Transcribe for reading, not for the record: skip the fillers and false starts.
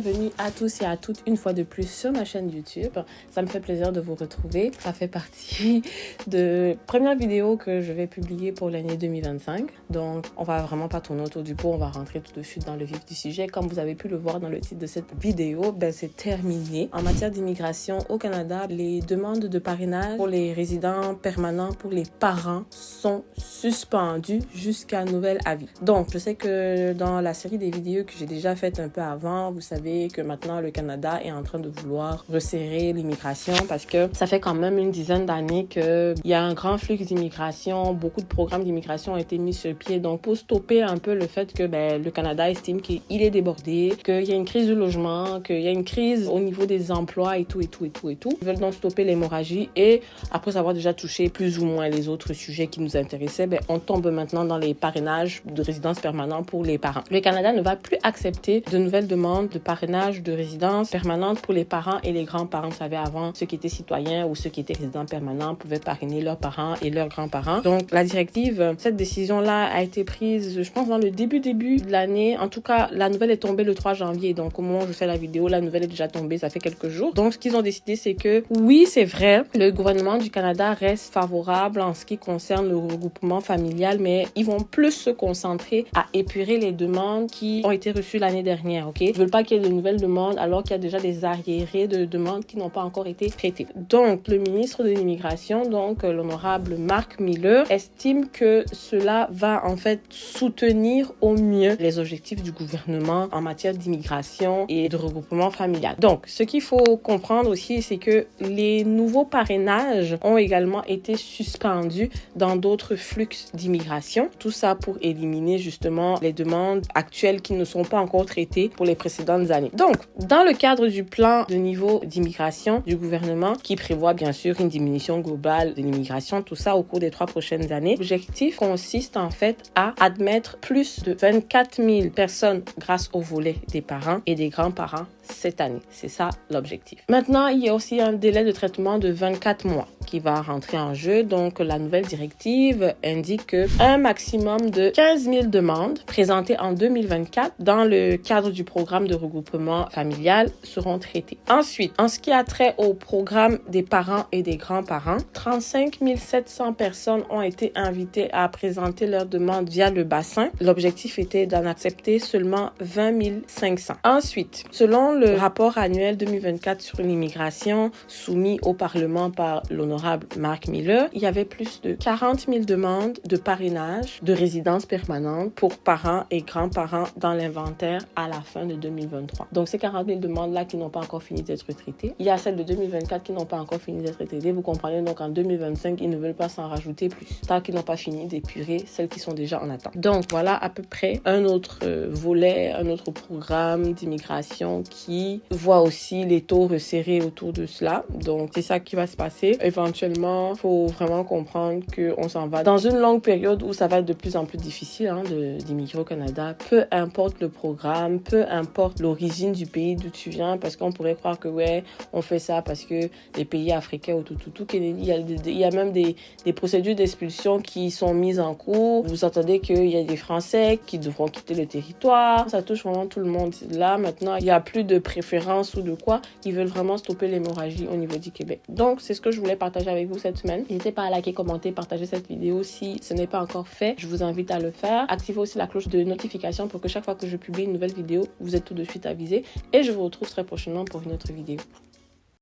bienvenue à tous et à toutes une fois de plus sur ma chaîne YouTube. Ça me fait plaisir de vous retrouver. Ça fait partie de première vidéo que je vais publier pour l'année 2025. Donc, on va vraiment pas tourner autour du pot, on va rentrer tout de suite dans le vif du sujet. Comme vous avez pu le voir dans le titre de cette vidéo, c'est terminé. En matière d'immigration au Canada, les demandes de parrainage pour les résidents permanents, pour les parents, sont suspendues jusqu'à nouvel avis. Donc, je sais que dans la série des vidéos que j'ai déjà faites un peu avant, vous savez que maintenant le Canada est en train de vouloir resserrer l'immigration parce que ça fait quand même une dizaine d'années qu'il y a un grand flux d'immigration, beaucoup de programmes d'immigration ont été mis sur pied. Donc, pour stopper un peu le fait que le Canada estime qu'il est débordé, qu'il y a une crise du logement, qu'il y a une crise au niveau des emplois et tout. Ils veulent donc stopper l'hémorragie et après avoir déjà touché plus ou moins les autres sujets qui nous intéressaient, on tombe maintenant dans les parrainages de résidence permanente pour les parents. Le Canada ne va plus accepter de nouvelles demandes de parrainage de résidence permanente pour les parents et les grands-parents. Vous savez, avant, ceux qui étaient citoyens ou ceux qui étaient résidents permanents pouvaient parrainer leurs parents et leurs grands-parents. Donc, la directive, cette décision-là a été prise, je pense, dans le début de l'année. En tout cas, la nouvelle est tombée le 3 janvier. Donc, au moment où je fais la vidéo, la nouvelle est déjà tombée. Ça fait quelques jours. Donc, ce qu'ils ont décidé, c'est que oui, c'est vrai, le gouvernement du Canada reste favorable en ce qui concerne le regroupement familial, mais ils vont plus se concentrer à épurer les demandes qui ont été reçues l'année dernière, ok? Ils veulent pas qu'il y ait de nouvelles demandes alors qu'il y a déjà des arriérés de demandes qui n'ont pas encore été traitées. Donc, le ministre de l'Immigration, donc l'honorable Mark Miller, estime que cela va en fait soutenir au mieux les objectifs du gouvernement en matière d'immigration et de regroupement familial. Donc, ce qu'il faut comprendre aussi, c'est que les nouveaux parrainages ont également été suspendus dans d'autres flux d'immigration. Tout ça pour éliminer justement les demandes actuelles qui ne sont pas encore traitées pour les précédentes années. Donc, dans le cadre du plan de niveau d'immigration du gouvernement, qui prévoit bien sûr une diminution globale de l'immigration, tout ça au cours des 3 prochaines années, l'objectif consiste en fait à admettre plus de 24 000 personnes grâce au volet des parents et des grands-parents cette année. C'est ça l'objectif. Maintenant, il y a aussi un délai de traitement de 24 mois qui va rentrer en jeu. Donc, la nouvelle directive indique que un maximum de 15 000 demandes présentées en 2024 dans le cadre du programme de regroupement familial seront traitées. Ensuite, en ce qui a trait au programme des parents et des grands-parents, 35 700 personnes ont été invitées à présenter leurs demandes via le bassin. L'objectif était d'en accepter seulement 20 500. Ensuite, selon le rapport annuel 2024 sur l'immigration soumis au Parlement par l'honorable Mark Miller, il y avait plus de 40 000 demandes de parrainage de résidence permanente pour parents et grands-parents dans l'inventaire à la fin de 2023. Donc, ces 40 000 demandes-là qui n'ont pas encore fini d'être traitées. Il y a celles de 2024 qui n'ont pas encore fini d'être traitées. Vous comprenez, donc en 2025, ils ne veulent pas s'en rajouter plus, tant qu'ils n'ont pas fini d'épurer celles qui sont déjà en attente. Donc, voilà à peu près un autre volet, un autre programme d'immigration qui voit aussi les taux resserrés autour de cela. Donc, c'est ça qui va se passer. Éventuellement, il faut vraiment comprendre qu'on s'en va dans une longue période où ça va être de plus en plus difficile d'immigrer au Canada. Peu importe le programme, peu importe l'origine du pays d'où tu viens, parce qu'on pourrait croire que on fait ça parce que les pays africains ou tout, il y a même des procédures d'expulsion qui sont mises en cours. Vous entendez qu'il y a des Français qui devront quitter le territoire. Ça touche vraiment tout le monde. Là, maintenant, il n'y a plus de préférence ou de quoi. Ils veulent vraiment stopper l'hémorragie au niveau du Québec. Donc, c'est ce que je voulais partager avec vous cette semaine. N'hésitez pas à liker, commenter, partager cette vidéo si ce n'est pas encore fait. Je vous invite à le faire. Activez aussi la cloche de notification pour que chaque fois que je publie une nouvelle vidéo, vous êtes tout de suite avisé. Et je vous retrouve très prochainement pour une autre vidéo.